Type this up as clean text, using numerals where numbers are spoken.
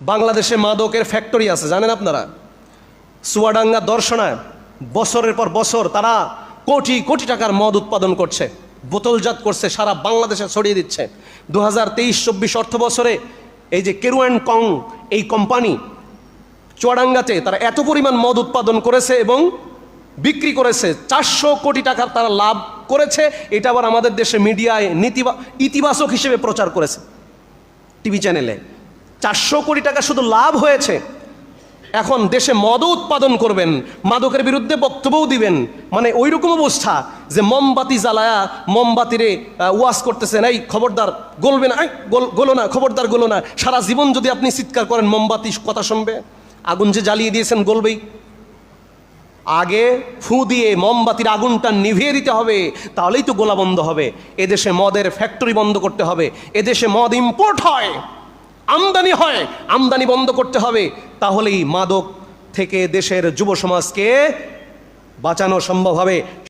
বাংলাদেশে মাদকের ফ্যাক্টরি আছে, জানেন আপনারা? চুয়াডাঙ্গা দর্শনায় বছরের পর বছর তারা কোটি কোটি টাকার মদ উৎপাদন করছে, বোতলজাত করছে, সারা বাংলাদেশে ছড়িয়ে দিচ্ছে। 2023-24 অর্থ বছরে এই যে কেরু অ্যান্ড কং এই কোম্পানি চুয়াডাঙ্গাতে তারা এত পরিমাণ মদ উৎপাদন করেছে এবং বিক্রি করেছে, 400 কোটি টাকার তারা লাভ করেছে। এটা আবার আমাদের দেশে মিডিয়ায় ইতিবাচক হিসেবে প্রচার করেছে টিভি চ্যানেলে। 400 কোটি টাকা শুধু লাভ হয়েছে। এখন দেশে মদও উৎপাদন করবেন, মাদকের বিরুদ্ধে বক্তব্যও দিবেন, মানে ওই রকম অবস্থা যে মোমবাতি জ্বালায়া মোমবাতিরে ওয়াজ করতেছেন, এই খবরদার গলবে না, গলো না, খবরদার গলো না। সারা জীবন যদি আপনি চিৎকার করেন মোমবাতি কথা শুনবে? আগুন যে জ্বালিয়ে দিয়েছেন গলবেই। আগে ফু দিয়ে মোমবাতির আগুনটা নিভিয়ে দিতে হবে, তাহলেই তো গোলা বন্ধ হবে। এদেশে মদের ফ্যাক্টরি বন্ধ করতে হবে। এদেশে মদ ইম্পোর্ট হয়, আমদানি হয়, আমদানি বন্ধ করতে হবে। তাহলেই মাদক থেকে দেশের যুব সমাজকে বাঁচানো সম্ভব হবে।